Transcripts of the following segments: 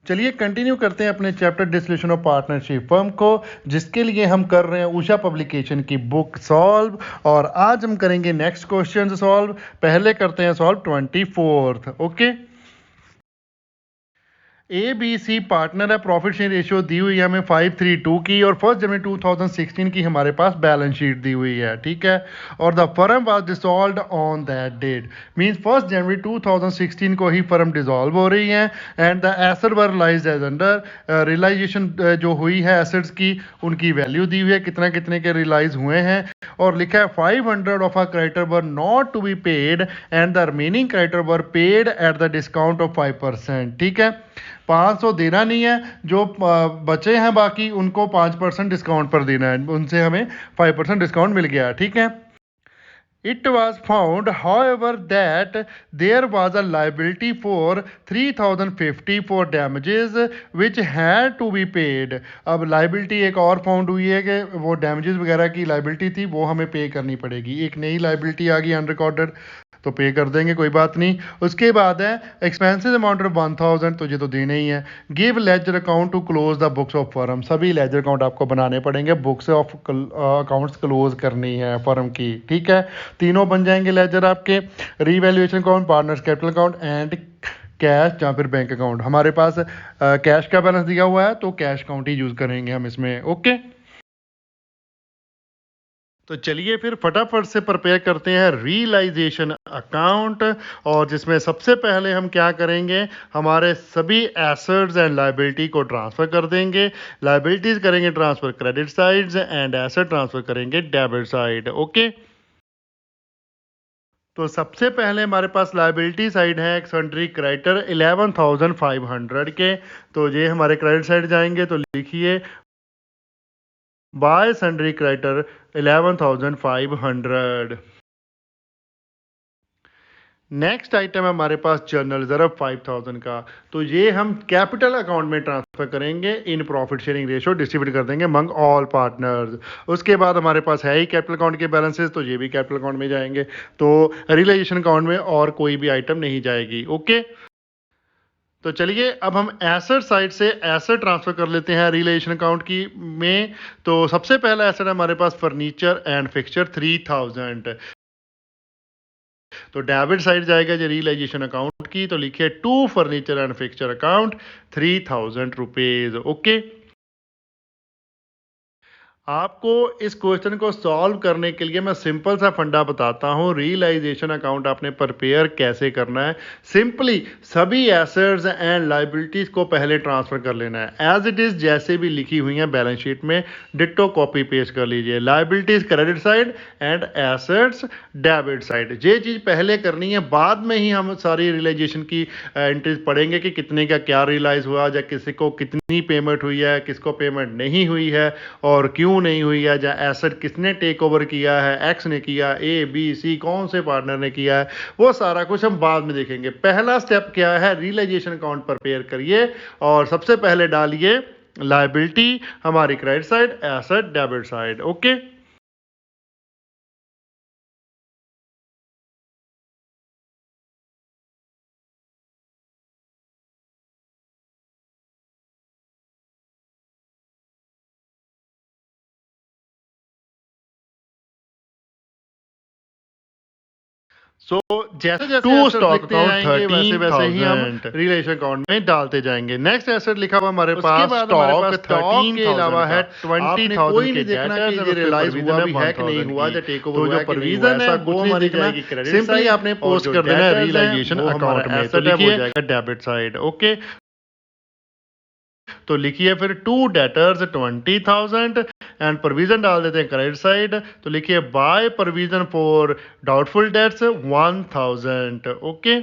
चलिए कंटिन्यू करते हैं अपने chapter dissolution of partnership firm को, जिसके लिए हम कर रहे हैं उषा पब्लिकेशन की बुक सॉल्व। और आज हम करेंगे नेक्स्ट क्वेश्चन सॉल्व। पहले करते हैं solve 24th। Okay, A B C partner है, प्रॉफिट शेयर रेशियो दी हुई है हमें 532 की, और 1 जनवरी 2016 की हमारे पास बैलेंस शीट दी हुई है, ठीक है। और the firm was dissolved on that date, means 1 जनवरी 2016 को ही फर्म डिसॉल्व हो रही है। And the asset were realised as under, realisation जो हुई है एसेट्स की, उनकी वैल्यू दी हुई है, कितना कितने के रियलाइज हुए हैं। और लिखा है 500 of a creditor were not to be paid and the remaining creditor were paid at the discount of 5%, ठीक है। 500 देना नहीं है, जो बचे हैं बाकी उनको 5% डिस्काउंट पर देना है, उनसे हमें 5% डिस्काउंट मिल गया, ठीक है। It was found, however, that there was a liability for 3050 for damages which had to be paid. अब liability एक और फाउंड हुई है कि वो damages वगैरह की liability थी, वो हमें पे करनी पड़ेगी। एक नई liability आ गई अनरिकॉर्डेड, तो पे कर देंगे, कोई बात नहीं। उसके बाद है एक्सपेंसेस अमाउंट ऑफ 1000, तो ये तो देने ही है। Give ledger account to close the books of firm, सभी लेजर अकाउंट आपको बनाने पड़ेंगे, बुक्स ऑफ अकाउंट्स क्लोज करनी है फर्म की, ठीक है। तीनों बन जाएंगे लेजर आपके, revaluation account, partners capital account and cash या फिर बैंक अकाउंट। हमारे पास कैश का बैलेंस दिया हुआ है, तो कैश अकाउंट ही यूज करेंगे हम इसमें, ओके। तो चलिए फिर फटाफट से प्रिपेयर करते हैं रियलाइजेशन अकाउंट, और जिसमें सबसे पहले हम क्या करेंगे, हमारे सभी एसेट्स एंड लायबिलिटी को ट्रांसफर कर देंगे। लायबिलिटीज करेंगे transfer credit sides and asset transfer करेंगे डेबिट साइड, ओके। तो सबसे पहले हमारे पास लायबिलिटी साइड है एक्सपेंड्री क्रेडिटर 11,500 के, तो ये हमारे क्रेडिट साइड जाएंगे, तो लिखिए bye sundry creditor 11,500। Next item है हमारे पास जर्नल रिजर्व 5000 का, तो ये हम कैपिटल अकाउंट में ट्रांसफर करेंगे, in profit sharing ratio distribute कर देंगे अमंग ऑल पार्टनर्स। उसके बाद हमारे पास है ही कैपिटल अकाउंट के बैलेंसेस, तो ये भी कैपिटल अकाउंट में जाएंगे, तो रियलाइजेशन अकाउंट में और कोई भी आइटम नहीं जाएगी, ओके। तो चलिए अब हम एसेट साइड से एसेट ट्रांसफर कर लेते हैं रियलाइजेशन अकाउंट की में। तो सबसे पहला एसेट है हमारे पास फर्नीचर एंड फिक्सचर 3000, तो डेबिट साइड जाएगा जो रियलाइजेशन अकाउंट की, तो लिखिए to furniture and fixture account 3000 rupees, okay. आपको इस क्वेश्चन को सॉल्व करने के लिए मैं सिंपल सा फंडा बताता हूं, रियलाइजेशन अकाउंट आपने प्रिपेयर कैसे करना है। सिंपली सभी एसेट्स एंड लायबिलिटीज को पहले ट्रांसफर कर लेना है, एज इट इज जैसे भी लिखी हुई है बैलेंस शीट में, डिट्टो कॉपी पेस्ट कर लीजिए। Liabilities credit side and assets debit side, ये चीज पहले करनी है, बाद में ही हम सारी रियलाइजेशन की एंट्रीज पढ़ेंगे कि कितने का क्या रियलाइज हुआ, या किसी को कितनी पेमेंट हुई है, किसको पेमेंट नहीं हुई है और क्यों नहीं हुई है, या एसेट किसने टेक ओवर किया है, एक्स ने किया, ए बी सी कौन से पार्टनर ने किया है, वो सारा कुछ हम बाद में देखेंगे। पहला स्टेप क्या है, रियलाइजेशन अकाउंट प्रिपेयर करिए और सबसे पहले डालिए लायबिलिटी हमारी credit side, asset debit side, okay. So जैसे जैसे to stock account 13,000 realisation account में डालते जाएंगे। नेक्स्ट एसेट लिखा हुआ हमारे पास स्टॉक 13 के अलावा है 20,000 के डेटर्स, ये रियलाइज हुआ भी है कि नहीं हुआ, या टेक ओवर हुआ है कि नहीं हुआ, ऐसा वो हमारी जाएगी क्रेडिट साइड, सिंपली आपने पोस्ट कर देना है रियलाइजेशन अकाउंट में, तो लिखिए हो जाएगा डेबिट साइड, ओके। तो लिखिए फिर टू डेटर्स 20,000 एंड प्रोविजन डाल देते हैं क्रेडिट साइड, तो लिखिए by provision for doubtful debts 1000, okay.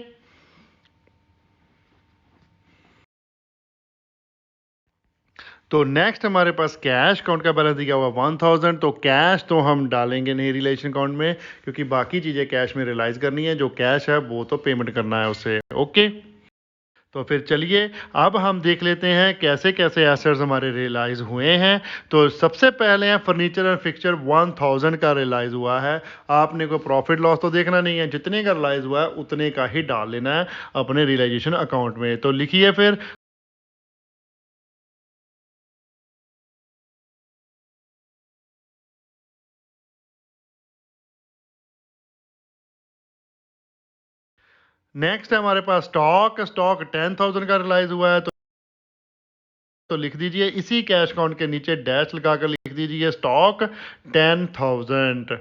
तो नेक्स्ट हमारे पास कैश अकाउंट का बैलेंस दिया हुआ 1000, तो कैश तो हम डालेंगे नहीं रिलेशन अकाउंट में, क्योंकि बाकी चीजें कैश में रियलाइज करनी है, जो कैश है वो तो पेमेंट करना है उससे, ओके। तो फिर चलिए अब हम देख लेते हैं कैसे कैसे एसेट्स हमारे रियलाइज हुए हैं। तो सबसे पहले हैं फर्नीचर एंड फिक्सचर 1000 का रियलाइज हुआ है। आपने कोई प्रॉफिट लॉस तो देखना नहीं है, जितने का रियलाइज हुआ है उतने का ही डाल लेना है अपने रियलाइजेशन अकाउंट में। तो लिखिए फिर नेक्स्ट है हमारे पास स्टॉक। स्टॉक 10,000 का रिलाइज हुआ है, तो लिख दीजिए इसी कैश अकाउंट के नीचे डैश लगाकर लिख दीजिए स्टॉक 10,000।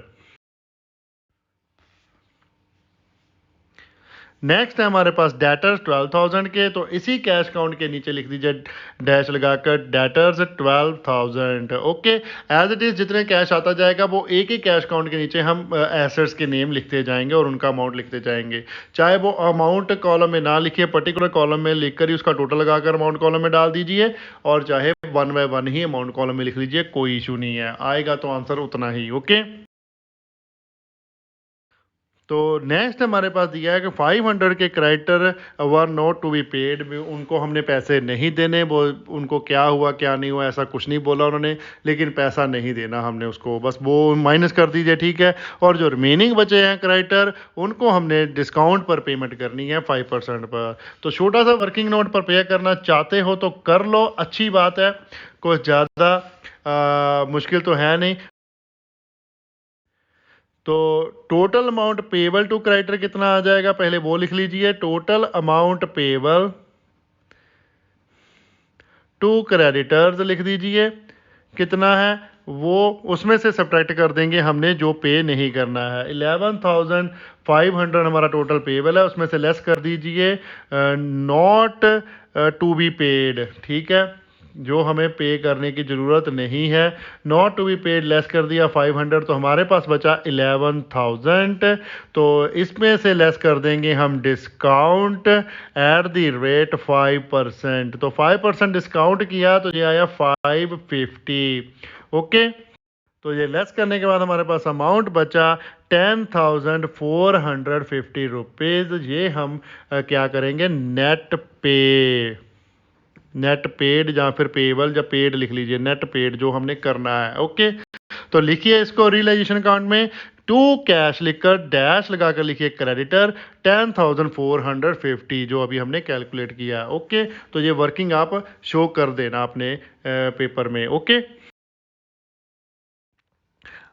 नेक्स्ट है हमारे पास डेटर्स 12,000 के, तो इसी कैश अकाउंट के नीचे लिख दीजिए डैश लगाकर debtors 12,000। Okay, as it is जितने कैश आता जाएगा वो एक ही कैश अकाउंट के नीचे हम एसेट्स के नेम लिखते जाएंगे और उनका अमाउंट लिखते जाएंगे। चाहे वो अमाउंट कॉलम में ना लिखिए, पर्टिकुलर कॉलम में लिखकर ही उसका टोटल लगाकर अमाउंट कॉलम में डाल दीजिए, और चाहे 1 बाय 1 ही अमाउंट कॉलम में लिख लीजिए, कोई इशू नहीं है, आएगा तो आंसर उतना ही। ओके, तो नेक्स्ट हमारे पास दिया है कि 500 के creditor were not to be paid, उनको हमने पैसे नहीं देने, वो उनको क्या हुआ क्या नहीं हुआ ऐसा कुछ नहीं बोला उन्होंने, लेकिन पैसा नहीं देना हमने उसको, बस वो माइनस कर दीजिए, ठीक है। और जो रिमेनिंग बचे हैं क्रेडिटर, उनको हमने डिस्काउंट पर पेमेंट करनी है 5% पर। तो छोटा सा वर्किंग नोट पर पे करना चाहते हो तो कर लो, अच्छी बात है, कुछ ज़्यादा मुश्किल तो है नहीं। तो total amount payable to creditor कितना आ जाएगा, पहले वो लिख लीजिए। Total amount payable to creditors लिख दीजिए, कितना है वो, उसमें से सब्ट्रैक्ट कर देंगे हमने जो पे नहीं करना है। 11,500 हमारा टोटल पेबल है, उसमें से लेस कर दीजिए नॉट टू बी पेड, ठीक है, जो हमें पे करने की ज़रूरत नहीं है। Not to be paid less कर दिया 500, तो हमारे पास बचा 11,000। तो इसमें से लेस कर देंगे हम डिस्काउंट एट द रेट 5%, तो 5% डिस्काउंट किया तो ये आया 550। ओके, तो ये लेस करने के बाद हमारे पास अमाउंट बचा 10,450 रुपीज़। ये हम क्या करेंगे, नेट पे, नेट पेड या फिर पेबल या पेड लिख लीजिए, नेट पेड जो हमने करना है। ओके, तो लिखिए इसको रियलाइजेशन अकाउंट में टू कैश लिखकर डैश लगाकर लिखिए क्रेडिटर 10,450 जो अभी हमने कैलकुलेट किया। ओके, तो ये वर्किंग आप शो कर देना अपने पेपर में। ओके,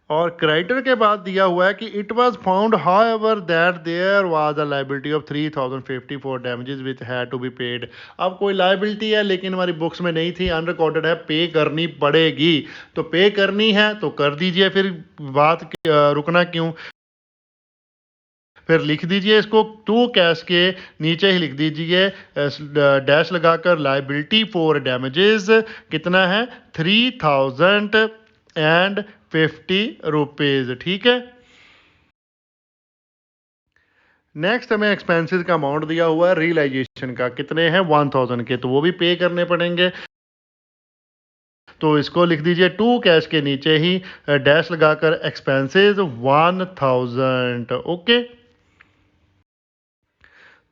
और क्रेडिटर के बाद दिया हुआ है कि it was found however that there was a liability of 3,050 for damages which had to be paid. अब कोई लायबिलिटी है लेकिन हमारी बुक्स में नहीं थी, अनरिकॉर्डेड है, पे करनी पड़ेगी, तो पे करनी है तो कर दीजिए, फिर बात रुकना क्यों, फिर लिख दीजिए इसको टू कैश के नीचे ही लिख दीजिए डैश लगाकर लायबिलिटी फॉर डैमेजेस कितना है 3,050 रुपीज़, ठीक है। नेक्स्ट हमें एक्सपेंसेस का अमाउंट दिया हुआ है रियलाइजेशन का, कितने हैं 1,000 के, तो वो भी पे करने पड़ेंगे, तो इसको लिख दीजिए टू कैश के नीचे ही डैश लगाकर एक्सपेंसेस 1,000। ओके,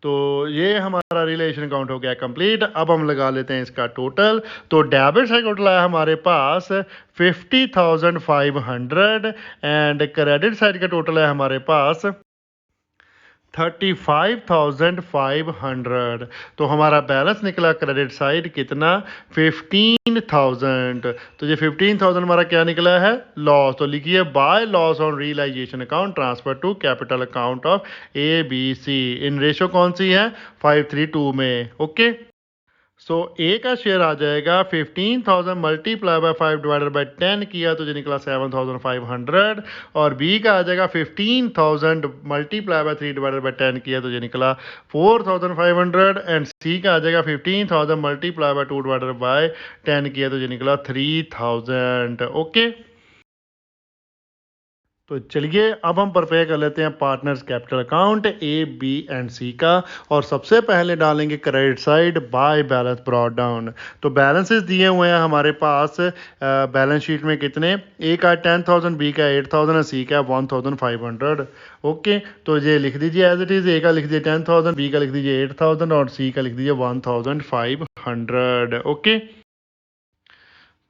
तो ये हमारा रिलेशन अकाउंट हो गया कंप्लीट। अब हम लगा लेते हैं इसका टोटल। तो डेबिट साइड टोटल आया हमारे पास 50,500 एंड क्रेडिट साइड का टोटल है हमारे पास 35,500। तो हमारा बैलेंस निकला क्रेडिट साइड कितना 15,000। तो ये 15,000 हमारा क्या निकला है, लॉस। तो लिखिए by loss on realisation account transfer to capital account of ABC। इन रेशो कौन सी है 5:3 में। ओके, सो ए का शेयर आ जाएगा 15,000 मल्टीप्लाई बाय 5 डिवाइडेड बाय 10 किया तो जो निकला 7,500, और बी का आ जाएगा 15,000 मल्टीप्लाई बाय 3 डिवाइडेड बाय 10 किया तो जो निकला 4,500, एंड सी का आ जाएगा 15,000 मल्टीप्लाई बाय 2 डिवाइडेड बाय 10 किया तो जो निकला 3,000। ओके, तो चलिए अब हम प्रिपेयर कर लेते हैं partners capital account A, B and C का, और सबसे पहले डालेंगे credit side by balance brought down. तो बैलेंसेस दिए हुए हैं हमारे पास बैलेंस शीट में कितने, ए का 10,000, बी का 8,000 और सी का 1,500। ओके, तो ये लिख दीजिए एज इट इज़, ए का लिख दीजिए 10,000, बी का लिख दीजिए 8,000 और सी का लिख दीजिए 1,500। ओके,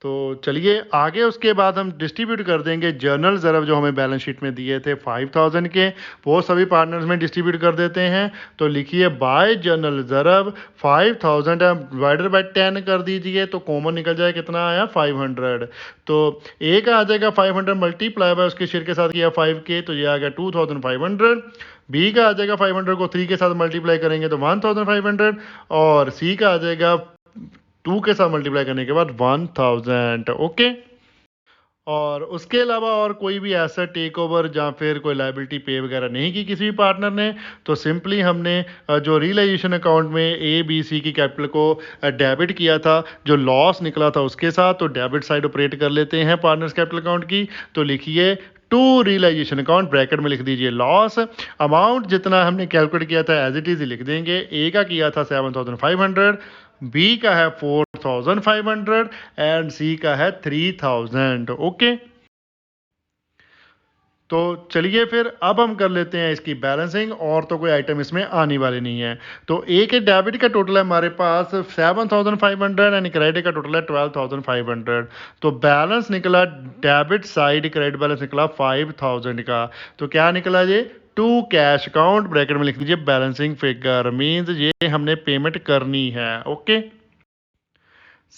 तो चलिए आगे उसके बाद हम डिस्ट्रीब्यूट कर देंगे जर्नल ज़रब जो हमें बैलेंस शीट में दिए थे 5000 के, वो सभी पार्टनर्स में डिस्ट्रीब्यूट कर देते हैं। तो लिखिए बाय जर्नल ज़रब 5000 डिवाइडेड बाय 10 कर दीजिए, तो कॉमन निकल जाए कितना आया 500। तो ए का आ जाएगा 500 मल्टीप्लाई बाय उसके शेयर के साथ किया 5 के, तो ये आ गया 2500। बी का आ जाएगा 500 को 3 के साथ मल्टीप्लाई करेंगे तो 1500, और सी का आ जाएगा 2 के साथ मल्टीप्लाई करने के बाद 1000। ओके, और उसके अलावा और कोई भी ऐसा टेक ओवर या फिर कोई लाइबिलिटी पे वगैरह नहीं की किसी भी पार्टनर ने। तो सिंपली हमने जो रियलाइजेशन अकाउंट में ए बी सी की कैपिटल को डेबिट किया था, जो लॉस निकला था उसके साथ, तो डेबिट साइड ऑपरेट कर लेते हैं पार्टनर्स कैपिटल अकाउंट की। तो लिखिए टू रियलाइजेशन अकाउंट, ब्रैकेट में लिख दीजिए लॉस, अमाउंट जितना हमने कैलकुलेट किया था एज इट इज लिख देंगे। ए का किया था 7500, बी का है 4500 एंड सी का है 3000। ओके, तो चलिए फिर अब हम कर लेते हैं इसकी बैलेंसिंग, और तो कोई आइटम इसमें आने वाले नहीं है। तो ए के डेबिट का टोटल है हमारे पास 7500 एंड क्रेडिट का टोटल है 12500। तो बैलेंस निकला डेबिट साइड, क्रेडिट बैलेंस निकला 5000 का। तो क्या निकला ये टू कैश अकाउंट, ब्रैकेट में लिख दीजिए बैलेंसिंग फिगर, मींस ये हमने पेमेंट करनी है। ओके,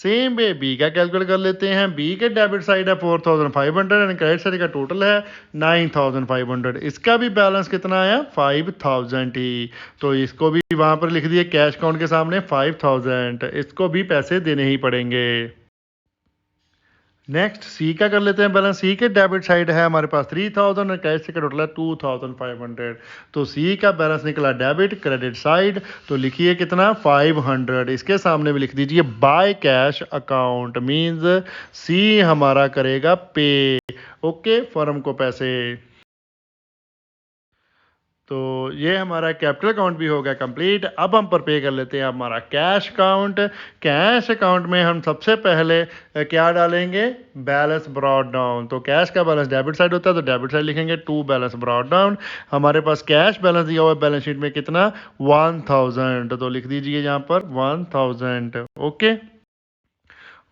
सेम वे बी का कैलकुलेट कर लेते हैं। बी के डेबिट साइड है 4500 एंड क्रेडिट साइड का टोटल है 9500। इसका भी बैलेंस कितना आया 5000 ही। तो इसको भी वहां पर लिख दिए कैश अकाउंट के सामने 5000, इसको भी पैसे देने ही पड़ेंगे। नेक्स्ट सी का कर लेते हैं बैलेंस। सी के डेबिट साइड है हमारे पास 3000 और कैश का टोटल है 2500। तो सी का बैलेंस निकला डेबिट, क्रेडिट साइड, तो लिखिए कितना 500। इसके सामने भी लिख दीजिए by cash account, means C हमारा करेगा पे, ओके, फर्म को पैसे। तो ये हमारा कैपिटल अकाउंट भी हो गया कंप्लीट। अब हम पर पे कर लेते हैं हमारा कैश अकाउंट। कैश अकाउंट में हम सबसे पहले क्या डालेंगे, बैलेंस ब्रॉट डाउन। तो कैश का बैलेंस डेबिट साइड होता है, तो डेबिट साइड लिखेंगे टू बैलेंस ब्रॉट डाउन। हमारे पास कैश बैलेंस दिया हुआ है बैलेंस शीट में कितना 1000, तो लिख दीजिए यहाँ पर 1000। ओके,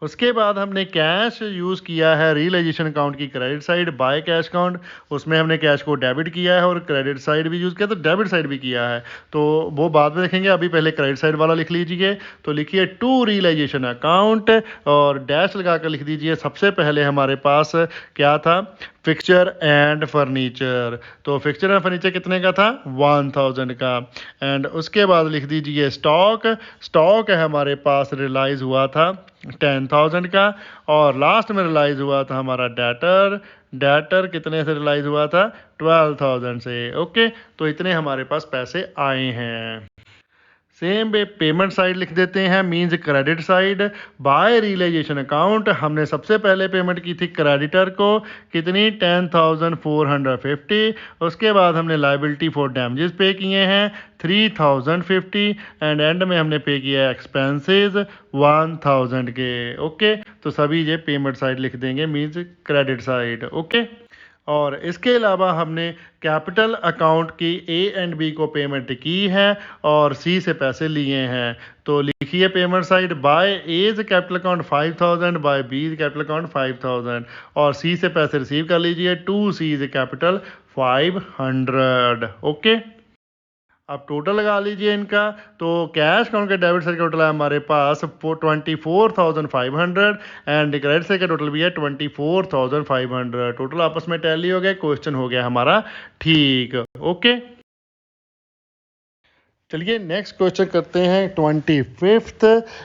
उसके बाद हमने कैश यूज़ किया है रियलाइजेशन अकाउंट की credit side bye cash account, उसमें हमने कैश को डेबिट किया है और क्रेडिट साइड भी यूज़ किया, तो डेबिट साइड भी किया है, तो वो बाद में देखेंगे, अभी पहले क्रेडिट साइड वाला लिख लीजिए। तो लिखिए टू रियलाइजेशन अकाउंट और डैश लगा कर लिख दीजिए। सबसे पहले हमारे पास क्या था, फिक्सचर एंड फर्नीचर। तो फिक्सचर एंड फर्नीचर कितने का था 1000 का। एंड उसके बाद लिख दीजिए स्टॉक। स्टॉक है हमारे पास रियलाइज हुआ था 10000 का, और लास्ट में रियलाइज हुआ था हमारा डेटर। डेटर कितने से रियलाइज हुआ था 12000 से। ओके, तो इतने हमारे पास पैसे आए हैं। सेम वे पेमेंट साइड लिख देते हैं, means credit side by realisation account. हमने सबसे पहले पेमेंट की थी क्रेडिटर को, कितनी 10450। उसके बाद हमने लाइबिलिटी फॉर डैमेजेस पे किए हैं 3050 एंड एंड में हमने पे किया एक्सपेंसेस 1000 के। ओके, तो सभी ये पेमेंट साइड लिख देंगे, मींस क्रेडिट साइड। ओके, और इसके अलावा हमने कैपिटल अकाउंट की ए एंड बी को पेमेंट की है और सी से पैसे लिए हैं। तो लिखिए payment side by A's capital account 5000, by B capital account 5000, और सी से पैसे रिसीव कर लीजिए to C is capital 500। Okay, अब टोटल लगा लीजिए इनका। तो कैश अकाउंट का डेबिट साइड का टोटल है हमारे पास 24,500 एंड क्रेडिट साइड का टोटल भी है 24,500। टोटल आपस में टैली हो गया, क्वेश्चन हो गया हमारा ठीक। ओके, चलिए नेक्स्ट क्वेश्चन करते हैं 25th।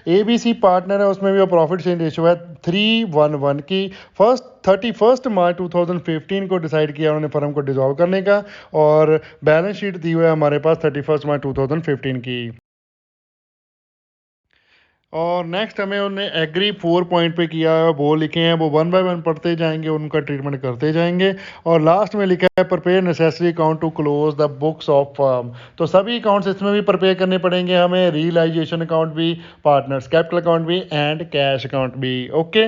एबीसी पार्टनर है, उसमें भी प्रॉफिट शेयरिंग रेशियो है 3:1 की। 31 मार्च 2015 को डिसाइड किया उन्होंने फर्म को डिसॉल्व करने का, और बैलेंस शीट दी हुई है हमारे पास 31 मार्च 2015 की। और नेक्स्ट हमें उन्होंने एग्री 4 पॉइंट पे किया है, वो लिखे हैं, वो 1 बाय 1 पढ़ते जाएंगे, उनका ट्रीटमेंट करते जाएंगे। और लास्ट में लिखा है prepare necessary account to close the books of firm. तो सभी अकाउंट्स इसमें भी प्रिपेयर करने पड़ेंगे हमें, रियलाइजेशन अकाउंट भी, पार्टनर्स कैपिटल अकाउंट भी एंड कैश अकाउंट भी। ओके,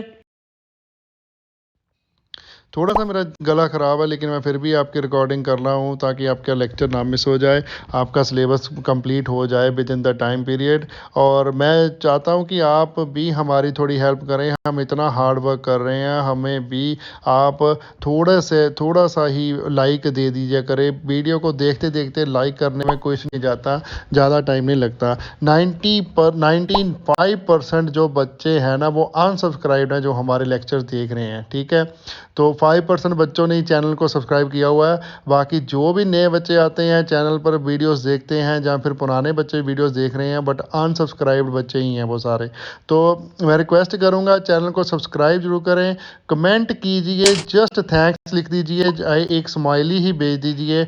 थोड़ा सा मेरा गला ख़राब है, लेकिन मैं फिर भी आपकी रिकॉर्डिंग कर रहा हूँ ताकि आपका लेक्चर ना मिस हो जाए, आपका सिलेबस कंप्लीट हो जाए with in the time period. और मैं चाहता हूँ कि आप भी हमारी थोड़ी हेल्प करें, हम इतना हार्ड वर्क कर रहे हैं, हमें भी आप थोड़ा सा ही लाइक दे दीजिए करें। वीडियो को देखते देखते लाइक करने में कुछ नहीं जाता, ज़्यादा टाइम नहीं लगता। 95% जो बच्चे हैं ना वो अनसब्सक्राइब्ड हैं जो हमारे लेक्चर देख रहे हैं, ठीक है। तो 5% बच्चों ने ही चैनल को सब्सक्राइब किया हुआ है। बाकी जो भी नए बच्चे आते हैं चैनल पर वीडियोस देखते हैं, या फिर पुराने बच्चे वीडियोस देख रहे हैं बट अनसब्सक्राइब्ड बच्चे ही हैं वो सारे। तो मैं रिक्वेस्ट करूंगा चैनल को सब्सक्राइब जरूर करें, कमेंट कीजिए, जस्ट थैंक्स लिख दीजिए, एक स्माइली ही भेज दीजिए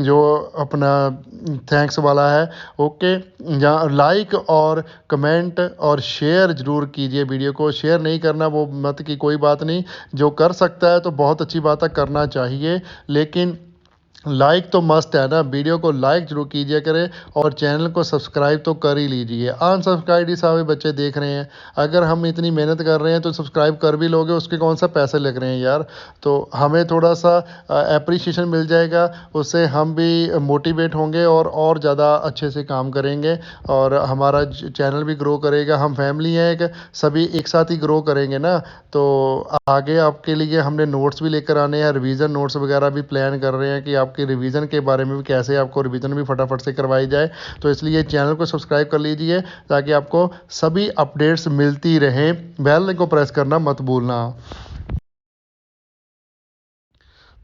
जो अपना थैंक्स वाला है, ओके। या लाइक और कमेंट और शेयर ज़रूर कीजिए। वीडियो को शेयर नहीं करना वो मत की कोई बात नहीं, जो कर सकता है तो बहुत अच्छी बात है, करना चाहिए, लेकिन लाइक तो मस्त है ना। वीडियो को लाइक जरूर कीजिए करें और चैनल को सब्सक्राइब तो कर ही लीजिए। अनसब्सक्राइब ही सारे बच्चे देख रहे हैं, अगर हम इतनी मेहनत कर रहे हैं तो सब्सक्राइब कर भी लोगे, उसके कौन सा पैसे लग रहे हैं यार। तो हमें थोड़ा सा अप्रिसिएशन मिल जाएगा, उससे हम भी मोटिवेट होंगे और ज़्यादा अच्छे से काम करेंगे और हमारा चैनल भी ग्रो करेगा। हम फैमिली हैं एक, सभी एक साथ ही ग्रो करेंगे ना। तो आगे आपके लिए हमने नोट्स भी लेकर आने हैं, रिवीजन नोट्स वगैरह भी प्लान कर रहे हैं कि आपके रिवीजन के बारे में भी कैसे आपको रिवीजन भी फटाफट से करवाई जाए। तो इसलिए चैनल को सब्सक्राइब कर लीजिए ताकि आपको सभी अपडेट्स मिलती रहें। बेल को प्रेस करना मत भूलना।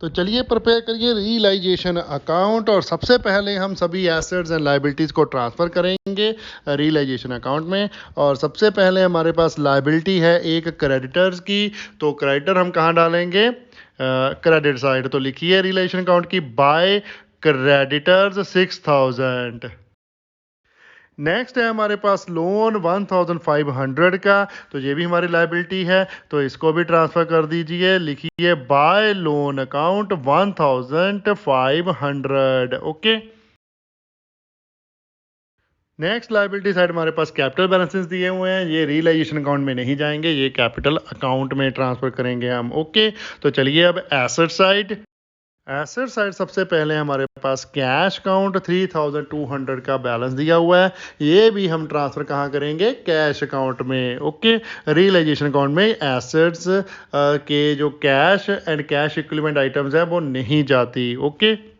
तो चलिए प्रिपेयर करिए रियलाइजेशन अकाउंट, और सबसे पहले हम सभी एसेट्स एंड लाइबिलिटीज़ को ट्रांसफ़र करेंगे रियलाइजेशन अकाउंट में। और सबसे पहले हमारे पास लाइबिलिटी है एक क्रेडिटर्स की, तो क्रेडिटर हम कहाँ डालेंगे, क्रेडिट साइड। तो लिखिए रियलाइजेशन अकाउंट की बाय क्रेडिटर्स 6000। नेक्स्ट है हमारे पास लोन 1500 का, तो ये भी हमारी लाइबिलिटी है, तो इसको भी ट्रांसफर कर दीजिए। लिखिए bye loan account 1500, okay. Next liability side हमारे पास कैपिटल बैलेंसेस दिए हुए हैं, ये रियलाइजेशन अकाउंट में नहीं जाएंगे, ये कैपिटल अकाउंट में ट्रांसफर करेंगे हम, ओके। तो चलिए अब एसेट साइड। एसेट साइड सबसे पहले हमारे पास कैश अकाउंट 3200 का बैलेंस दिया हुआ है, ये भी हम ट्रांसफर कहाँ करेंगे, कैश अकाउंट में, ओके। रियलाइजेशन अकाउंट में एसेट्स के जो cash and cash equivalent items है वो नहीं जाती, ओके।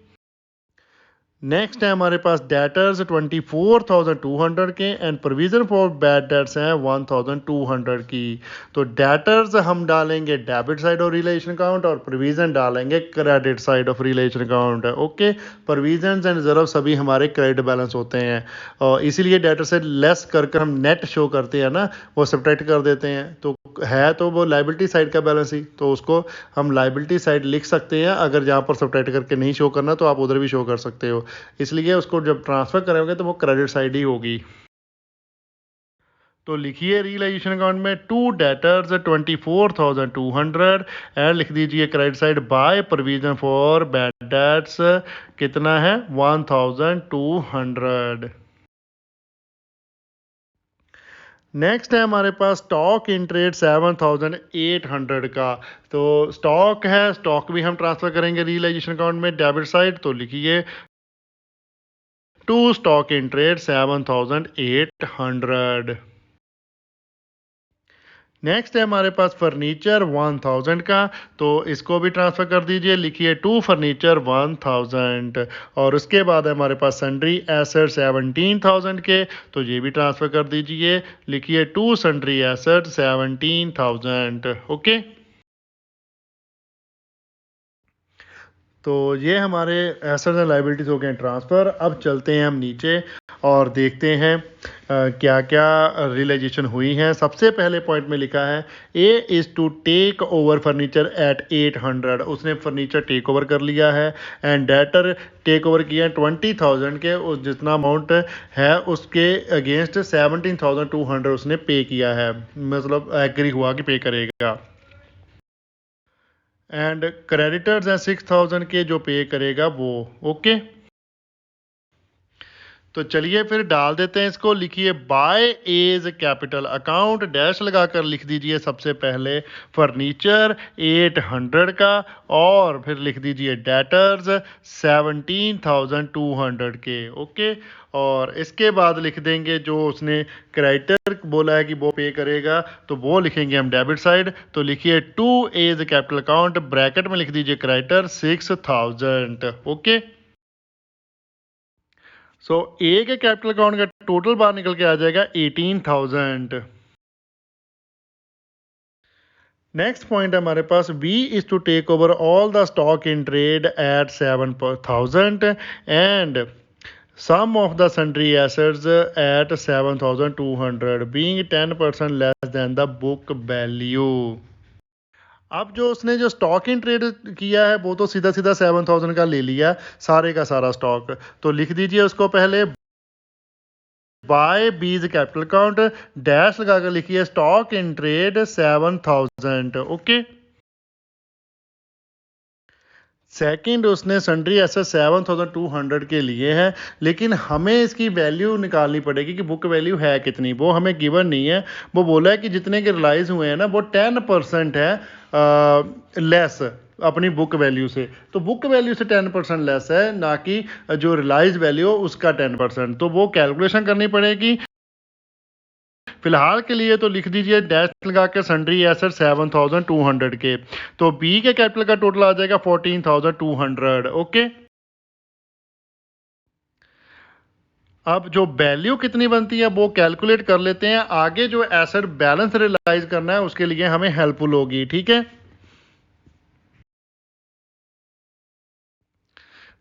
नेक्स्ट है हमारे पास डेटर्स 24,200 के and provision for bad debts हैं 1,200 की। तो डेटर्स हम डालेंगे debit side of realisation account और प्रोविजन डालेंगे credit side of realisation account, okay. Provision and reserve सभी हमारे क्रेडिट बैलेंस होते हैं और इसीलिए डेटर से लेस करके हम नेट शो करते हैं ना, वो सब्ट्रैक्ट कर देते हैं। तो है तो वो लाइबिलिटी साइड का बैलेंस ही, तो उसको हम लाइबिलिटी साइड लिख सकते हैं। अगर जहाँ पर सब्ट्रैक्ट करके नहीं शो करना तो आप उधर भी शो कर सकते हो, इसलिए उसको जब ट्रांसफर करोगे तो वो क्रेडिट साइड ही होगी। तो लिखिए रियलाइजेशन अकाउंट में टू डेटर्स 24,200 एंड लिख दीजिए credit side by provision for bad debts कितना है 1,200। नेक्स्ट है हमारे पास स्टॉक इन ट्रेड 7,800 का, तो स्टॉक है, स्टॉक भी हम ट्रांसफर करेंगे रियलाइजेशन अकाउंट में डेबिट साइड। तो लिखिए to stock in trade 7,800। Next है हमारे पास फर्नीचर 1000 का, तो इसको भी ट्रांसफर कर दीजिए। लिखिए टू फर्नीचर 1000 और उसके बाद है हमारे पास सन्ड्री एसेट 17,000 के, तो ये भी ट्रांसफर कर दीजिए। लिखिए टू सन्ड्री एसेट 17,000, ओके। तो ये हमारे एसेट्स एंड लाइबिलिटीज़ हो गए ट्रांसफ़र। अब चलते हैं हम नीचे और देखते हैं क्या क्या रियलाइजेशन हुई हैं। सबसे पहले पॉइंट में लिखा है A is to take over furniture at 800, उसने फर्नीचर टेक ओवर कर लिया है। एंड डेटर टेक ओवर किया 20,000 के, उस जितना अमाउंट है उसके अगेंस्ट 17,200 उसने पे किया है, मतलब एग्री हुआ कि पे करेगा। एंड क्रेडिटर्स हैं 6,000 के जो पे करेगा वो, ओके। तो चलिए फिर डाल देते हैं इसको। लिखिए by A's capital account, dash लगाकर लिख दीजिए सबसे पहले फर्नीचर 800 का, और फिर लिख दीजिए डेटर्स 17,200 के। ओके, और इसके बाद लिख देंगे जो उसने क्रेडिटर बोला है कि वो पे करेगा, तो वो लिखेंगे हम डेबिट साइड। तो लिखिए to A's capital account, bracket में लिख दीजिए क्रेडिटर 6,000। ओके, सो ए के कैपिटल अकाउंट का टोटल बाहर निकल के आ जाएगा 18,000। नेक्स्ट पॉइंट है हमारे पास, B is to take over all the stock in trade at 7,000 and some of the sundry assets at 7,200 being 10% less than the book value. अब जो उसने जो स्टॉक इन ट्रेड किया है वो तो सीधा सीधा 7,000 का ले लिया, सारे का सारा स्टॉक। तो लिख दीजिए उसको पहले बाय बीज कैपिटल अकाउंट, डैश लगाकर लिखिए stock in trade 7,000। Okay, second उसने सन्ड्री एसेट 7,200 के लिए है, लेकिन हमें इसकी वैल्यू निकालनी पड़ेगी कि बुक वैल्यू है कितनी। वो हमें गिवन नहीं है। वो बोला है कि जितने के रिलाइज हुए हैं ना वो 10% है लेस अपनी बुक वैल्यू से। तो बुक वैल्यू से 10% लेस है, ना कि जो रिलाइज वैल्यू हो उसका 10%। तो वो कैलकुलेशन करनी पड़ेगी। फिलहाल के लिए तो लिख दीजिए डैश लगा के सन्ड्री एसेट 7,200 के। तो बी के कैपिटल का टोटल आ जाएगा 14,200। ओके, अब जो वैल्यू कितनी बनती है वो कैलकुलेट कर लेते हैं। आगे जो एसेट बैलेंस रियलाइज करना है उसके लिए हमें हेल्पफुल होगी। ठीक है,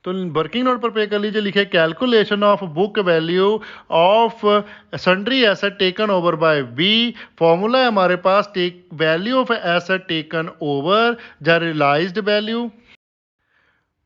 तो वर्किंग नोट पर पे कर लीजिए। लिखे calculation of book value of sundry asset taken over by B. Formula है हमारे पास, take value of asset taken over the realised value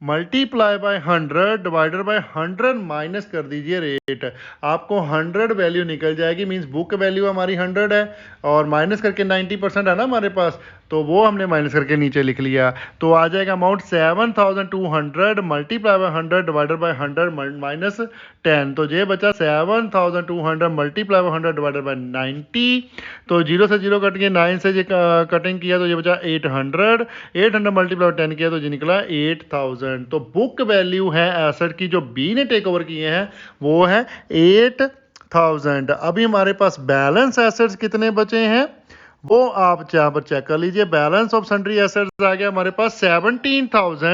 multiply by 100 divided by 100 minus कर दीजिए रेट। आपको 100 वैल्यू निकल जाएगी, मींस बुक वैल्यू हमारी 100 है और माइनस करके 90% है ना हमारे पास, तो वो हमने माइनस करके नीचे लिख लिया। तो आ जाएगा amount 7,200 multiply by 100 divided by 100 minus 10। तो ये बचा 7,200 मल्टीप्लाई बाय 100 डिवाइडेड बाय 90। तो 0 से 0 कट के 9 से ये कटिंग किया तो ये बचा 800। 800 मल्टीप्लाई बाय 10 किया तो ये निकला 8,000। तो बुक वैल्यू है एसेट की जो बी ने टेक ओवर किए हैं वो है 8,000। अभी हमारे पास बैलेंस एसेट्स कितने बचे हैं वो आप यहाँ पर चेक कर लीजिए। बैलेंस ऑफ सन्ड्री एसेट्स आ गया हमारे पास 17,000।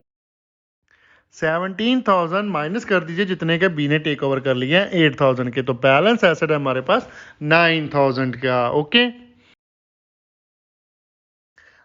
17,000 माइनस कर दीजिए जितने के बी ने टेक ओवर कर लिए हैं 8,000 के, तो बैलेंस एसेट है हमारे पास 9,000 का। ओके,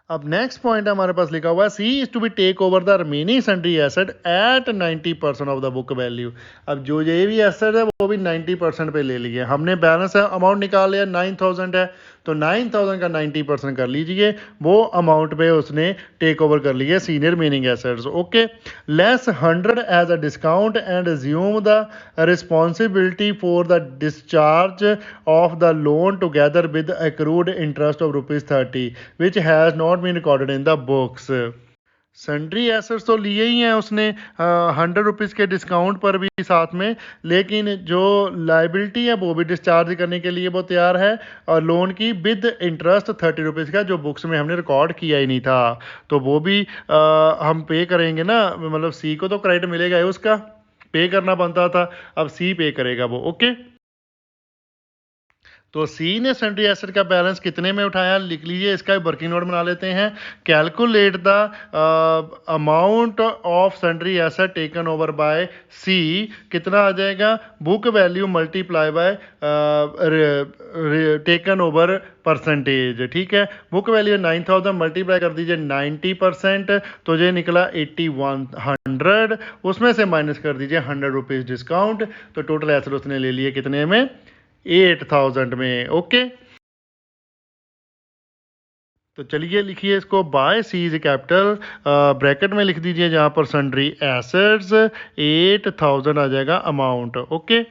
अब नेक्स्ट पॉइंट हमारे पास लिखा हुआ है, C is to be take over the remaining sundry asset at 90% of the book value. अब जो ये भी एसेट है वो भी 90% पे ले लिए। हमने बैलेंस अमाउंट निकाल लिया 9,000 है, तो 9,000 का 90% कर लीजिए, वो अमाउंट पे उसने टेक ओवर कर लिया senior remaining assets. Okay, less 100 as a discount and assume the responsibility for the discharge of the loan together with accrued interest of ₹30 which has not been recorded in the books। Sundry assets तो लिए ही हैं उसने 100 rupees के discount पर भी साथ में, लेकिन जो लाइबिलिटी है वो भी डिस्चार्ज करने के लिए वो तैयार है, और लोन की विद इंटरेस्ट 30 रुपीज़ का जो बुक्स में हमने रिकॉर्ड किया ही नहीं था, तो वो भी हम पे करेंगे ना। मतलब सी को तो क्रेडिट मिलेगा ही, उसका पे करना बनता था, अब सी पे करेगा वो। ओके, तो सी ने सन्ड्री एसेट का बैलेंस कितने में उठाया लिख लीजिए, इसका वर्किंग नोट बना लेते हैं। Calculate the amount of sundry asset taken over by C, कितना आ जाएगा book value multiply by taken over percentage. ठीक है, बुक वैल्यू 9,000 मल्टीप्लाई कर दीजिए 90%, तो ये निकला 8,100। उसमें से माइनस कर दीजिए 100 रुपीज़ डिस्काउंट, तो टोटल एसेट उसने ले लिए कितने में 8,000 में। ओके, तो चलिए लिखिए इसको बाय सीज कैपिटल, ब्रैकेट में लिख दीजिए जहां पर सन्ड्री एसेट्स 8,000 आ जाएगा अमाउंट। ओके,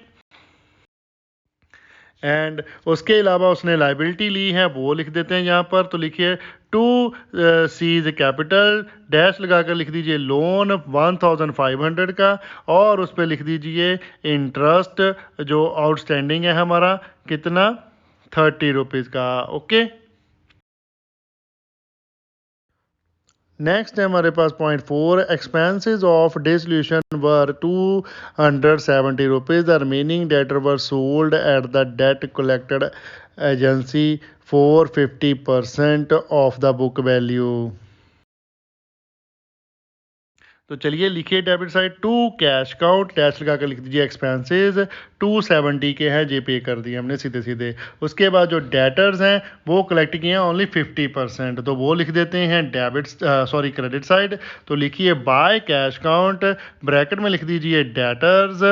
एंड उसके अलावा उसने लाइबिलिटी ली है वो लिख देते हैं यहाँ पर। तो लिखिए टू सीज कैपिटल डैश लगाकर लिख दीजिए लोन 1500 का, और उस पर लिख दीजिए इंटरेस्ट जो आउटस्टैंडिंग है हमारा कितना 30 रुपीज़ का। ओके, नेक्स्ट है हमारे पास point 4, expenses of dissolution were 270 rupees, the remaining debtor were sold at the date collected agency for 50% of the book value. तो चलिए लिखिए debit side to cash account dash लगा कर लिख दीजिए एक्सपेंसेस 270 के हैं, जे पे कर दिए हमने सीधे सीधे। उसके बाद जो डेटर्स हैं वो कलेक्ट किए हैं ओनली 50%, तो वो लिख देते हैं डेबिट सॉरी क्रेडिट साइड। तो लिखिए बाय कैश अकाउंट ब्रैकेट में लिख दीजिए डेटर्स।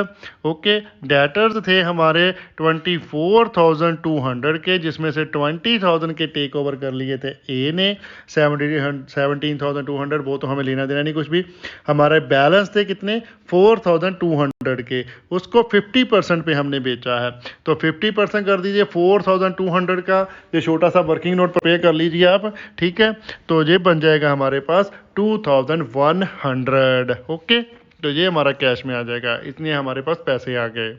ओके, डेटर्स थे हमारे 24,200 के, जिसमें से 20,000 के टेक ओवर कर लिए थे ए ने, 17,200 वो तो हमें लेना देना नहीं कुछ भी। हमारे बैलेंस थे कितने 4,200 के, उसको 50% पे हमने बेचा है। तो 50% कर दीजिए 4,200 का, ये छोटा सा वर्किंग नोट पर पे कर लीजिए आप, ठीक है। तो ये बन जाएगा हमारे पास 2,100। ओके, तो ये हमारा कैश में आ जाएगा, इतने हमारे पास पैसे आ गए।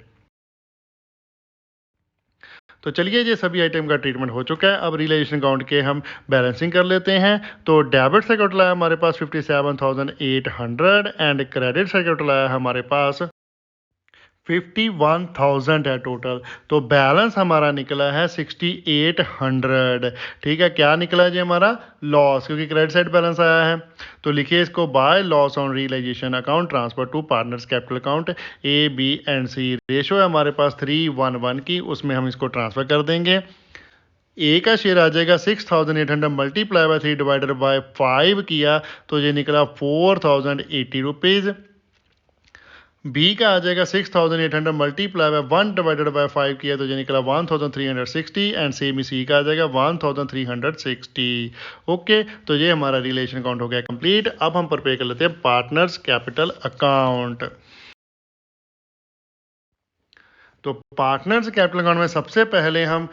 तो चलिए ये सभी आइटम का ट्रीटमेंट हो चुका है। अब रियलाइजेशन अकाउंट के हम बैलेंसिंग कर लेते हैं। तो डेबिट से अकाउंट लाया हमारे पास 57,800 एंड क्रेडिट से अकाउंट लाया हमारे पास 51,000 है टोटल। तो बैलेंस हमारा निकला है 6,800। ठीक है, क्या निकला जी हमारा लॉस, क्योंकि क्रेडिट साइड बैलेंस आया है। तो लिखिए इसको by loss on realisation account transfer to partners capital account A B and C. Ratio है हमारे पास 3:1 की, उसमें हम इसको ट्रांसफर कर देंगे। ए का शेयर आ जाएगा 6,800 मल्टीप्लाई बाय 3 डिवाइडेड बाय 5 किया तो ये निकला 4,080 रुपीज़। बी का आ जाएगा 6,800 मल्टीप्लाई बाय 1 डिवाइडेड बाय 5 किया तो ये निकला 1,360 एंड सेम ही सी का आ जाएगा 1,360। ओके, तो ये हमारा रिलेशन अकाउंट हो गया कंप्लीट। अब हम प्रिपेयर कर लेते हैं पार्टनर्स कैपिटल अकाउंट। तो पार्टनर्स कैपिटल अकाउंट में सबसे पहले हम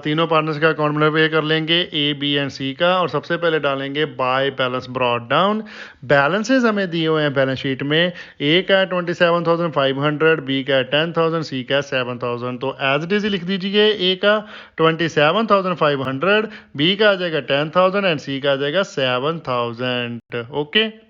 तीनों पार्टनर्स का अकाउंट पे कर लेंगे ए बी एंड सी का, और सबसे पहले डालेंगे by balance brought down. Balances हमें दिए हुए हैं बैलेंस शीट में, ए का 27,500, बी का 10,000, सी का 7,000। तो एज इट इज लिख दीजिए, ए का 27,500, बी का आ जाएगा 10,000 एंड सी का आ जाएगा 7,000। ओके,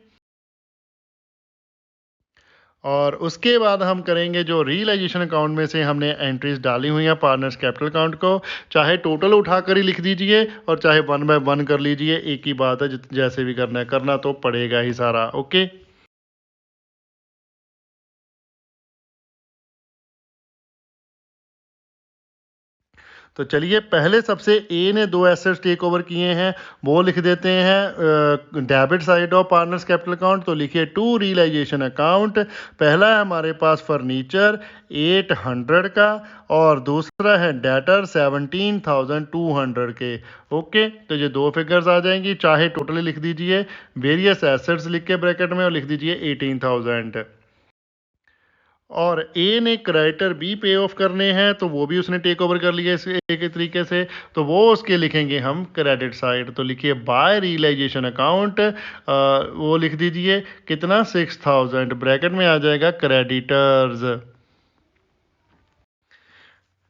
और उसके बाद हम करेंगे जो रियलाइजेशन अकाउंट में से हमने एंट्रीज डाली हुई हैं पार्टनर्स कैपिटल अकाउंट को, चाहे टोटल उठाकर ही लिख दीजिए और चाहे 1 बाय 1 कर लीजिए, एक ही बात है, जैसे भी करना है, करना तो पड़ेगा ही सारा। ओके, तो चलिए पहले सबसे ए ने 2 एसेट्स टेक ओवर किए हैं, वो लिख देते हैं debit side of partners capital account. तो लिखिए टू रियलाइजेशन अकाउंट, पहला है हमारे पास फर्नीचर 800 का और दूसरा है डेटर 17,200 के। ओके, तो ये दो फिगर्स आ जाएंगी, चाहे टोटली लिख दीजिए वेरियस एसेट्स लिख के ब्रैकेट में और लिख दीजिए 18,000। और ए ने क्रेडिटर बी पे ऑफ करने हैं तो वो भी उसने टेक ओवर कर लिया इस एक तरीके से, तो वो उसके लिखेंगे हम क्रेडिट साइड। तो लिखिए बाय रियलाइजेशन अकाउंट, वो लिख दीजिए कितना 6,000, ब्रैकेट में आ जाएगा क्रेडिटर्स।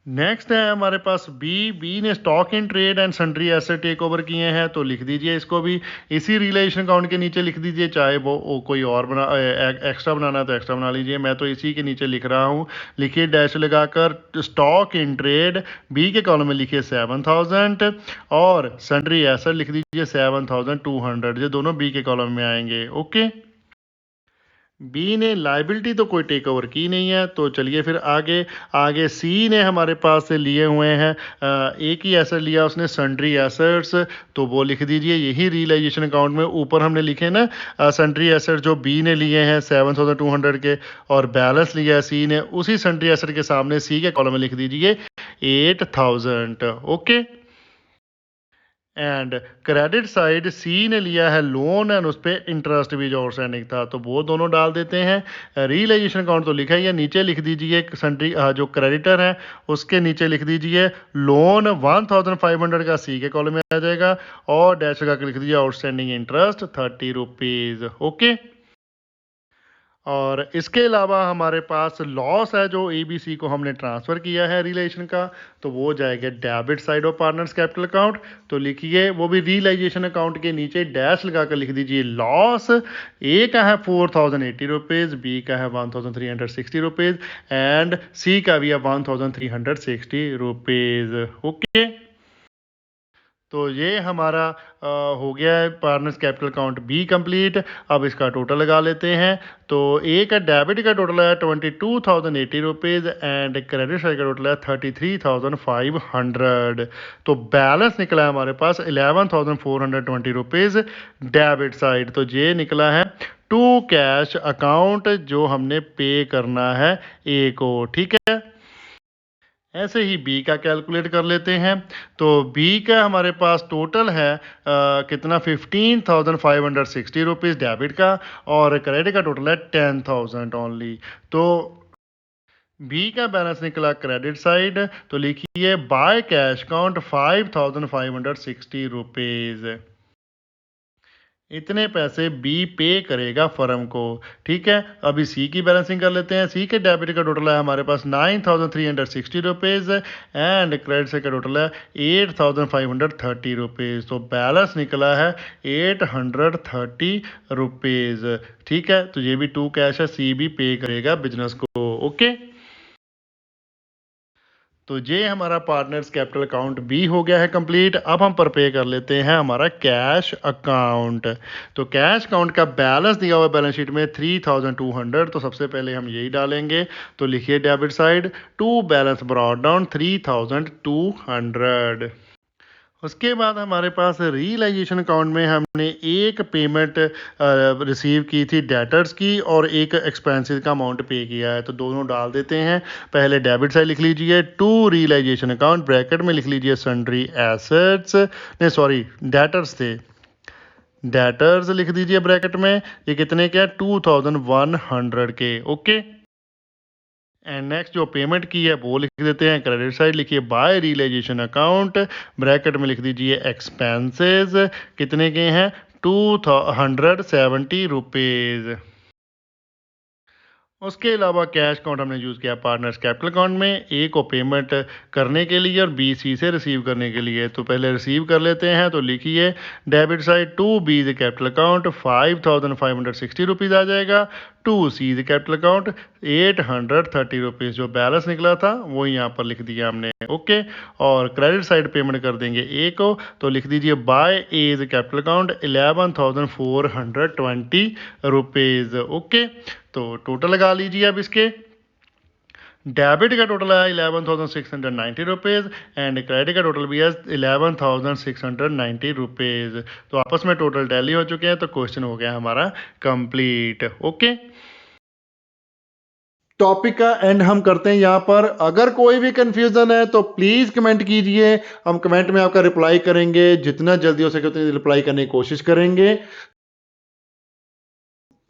नेक्स्ट है हमारे पास बी ने stock in trade and sundry asset take over किए हैं, तो लिख दीजिए इसको भी इसी रिलेशन अकाउंट के नीचे लिख दीजिए, चाहे वो कोई और एक्स्ट्रा बनाना है तो एक्स्ट्रा बना लीजिए, मैं तो इसी के नीचे लिख रहा हूँ। लिखिए डैश लगाकर स्टॉक इन ट्रेड बी के कॉलम में लिखिए 7,000 और सन्ड्री एसेट लिख दीजिए 7,200, ये दोनों बी के कॉलम में आएंगे। ओके, बी ने लाइबिलिटी तो कोई टेक ओवर की नहीं है, तो चलिए फिर आगे आगे सी ने हमारे पास से लिए हुए हैं एक ही एसेट लिया उसने सन्ड्री एसेट्स, तो वो लिख दीजिए यही रियलाइजेशन अकाउंट में ऊपर हमने लिखे ना सन्ड्री एसेट जो बी ने लिए हैं 7,200 के और बैलेंस लिया है सी ने, उसी सन्ड्री एसेट के सामने सी के कॉलम में लिख दीजिए 8,000। ओके, एंड क्रेडिट साइड सी ने लिया है लोन एंड उस पर इंटरेस्ट भी जो आउटस्टैंडिंग था, तो वो दोनों डाल देते हैं। रियलाइजेशन अकाउंट तो लिखा ही है, नीचे लिख दीजिए सन्ड्री जो क्रेडिटर है उसके नीचे लिख दीजिए लोन 1500 का सी के कॉलम में आ जाएगा और डैश लगा के लिख दीजिए आउटस्टैंडिंग इंटरेस्ट 30 रुपीज़। ओके, और इसके अलावा हमारे पास लॉस है जो एबीसी को हमने ट्रांसफ़र किया है रियलाइजेशन का, तो वो जाएगा debit side of partners capital account. तो लिखिए वो भी रियलाइजेशन अकाउंट के नीचे डैश लगा कर लिख दीजिए लॉस। ए का है 4080 रुपीज़, बी का है 1360 रुपीज़ एंड सी का भी है 1360 रुपीज़। ओके, तो ये हमारा हो गया है partners capital account B complete. अब इसका टोटल लगा लेते हैं। तो ए का डेबिट का टोटल है 22,080 रुपीज़ एंड क्रेडिट साइड का टोटल है 33,500। तो बैलेंस निकला है हमारे पास 11,420 रुपीज़ डेबिट साइड। तो ये निकला है टू कैश अकाउंट जो हमने पे करना है ए को। ठीक है, ऐसे ही बी का कैलकुलेट कर लेते हैं। तो बी का हमारे पास टोटल है कितना 15,560 रुपीज़ डेबिट का और क्रेडिट का टोटल है 10,000 ओनली। तो बी का बैलेंस निकला क्रेडिट साइड, तो लिखिए बाय कैश अकाउंट 5,560 रुपीज़। इतने पैसे बी पे करेगा फर्म को। ठीक है, अभी सी की बैलेंसिंग कर लेते हैं। सी के डेबिट का टोटल है हमारे पास 9,360 रुपीज़ एंड क्रेडिट से का टोटल है 8,530 रुपीज़। तो बैलेंस निकला है 830 रुपीज़। ठीक है, तो ये भी टू कैश है, सी भी पे करेगा बिजनेस को। ओके, तो ये हमारा पार्टनर्स कैपिटल अकाउंट बी हो गया है कंप्लीट। अब हम पर पे कर लेते हैं हमारा कैश अकाउंट। तो कैश अकाउंट का बैलेंस दिया हुआ बैलेंस शीट में 3,200। तो सबसे पहले हम यही डालेंगे। तो लिखिए debit side to balance brought down 3,200। उसके बाद हमारे पास रियलाइजेशन अकाउंट में हमने एक पेमेंट रिसीव की थी डेटर्स की और एक एक्सपेंसेस का अमाउंट पे किया है, तो दोनों डाल देते हैं। पहले डेबिट साइड लिख लीजिए टू रियलाइजेशन अकाउंट, ब्रैकेट में लिख लीजिए सन्ड्री एसेट्स, नहीं सॉरी डेटर्स थे, डेटर्स लिख दीजिए ब्रैकेट में। ये कितने के 2,100 के। ओके, एंड नेक्स्ट जो पेमेंट की है वो लिख देते हैं क्रेडिट साइड, लिखिए बाय रियलाइजेशन अकाउंट, ब्रैकेट में लिख दीजिए एक्सपेंसेस, कितने के हैं 270 रुपीज़। उसके अलावा कैश अकाउंट हमने यूज़ किया पार्टनर्स कैपिटल अकाउंट में, ए को पेमेंट करने के लिए और बी सी से रिसीव करने के लिए। तो पहले रिसीव कर लेते हैं। तो लिखिए debit side to B the capital account 5,560 rupees आ जाएगा, to C the capital account 830 rupees. जो बैलेंस निकला था वो यहाँ पर लिख दिया हमने। ओके, और क्रेडिट साइड पेमेंट कर देंगे ए को, तो लिख दीजिए by A the capital account 11,420 rupees. Okay, तो टोटल लगा लीजिए अब इसके। डेबिट का टोटल है 11,690 रुपीज़ एंड क्रेडिट का टोटल भी है 11,690 रुपीज़। तो आपस में टोटल टैली हो चुके हैं, तो क्वेश्चन हो गया हमारा कंप्लीट। ओके, टॉपिक का एंड हम करते हैं यहाँ पर। अगर कोई भी कंफ्यूजन है तो प्लीज़ कमेंट कीजिए, हम कमेंट में आपका रिप्लाई करेंगे, जितना जल्दी हो सके उतनी रिप्लाई करने की कोशिश करेंगे।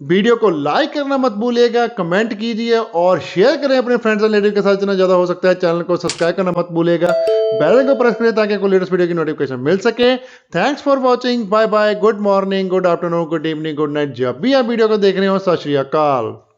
वीडियो को लाइक करना मत भूलिएगा, कमेंट कीजिए और शेयर करें अपने फ्रेंड्स एंड रिलेटिव के साथ जितना ज़्यादा हो सकता है। चैनल को सब्सक्राइब करना मत भूलिएगा, बेल आइकन को प्रेस करें ताकि आपको लेटेस्ट वीडियो की नोटिफिकेशन मिल सके। Thanks for watching, bye bye, good morning, good afternoon, good evening, good night. जब भी आप वीडियो को देख रहे हो, सत श्री अकाल।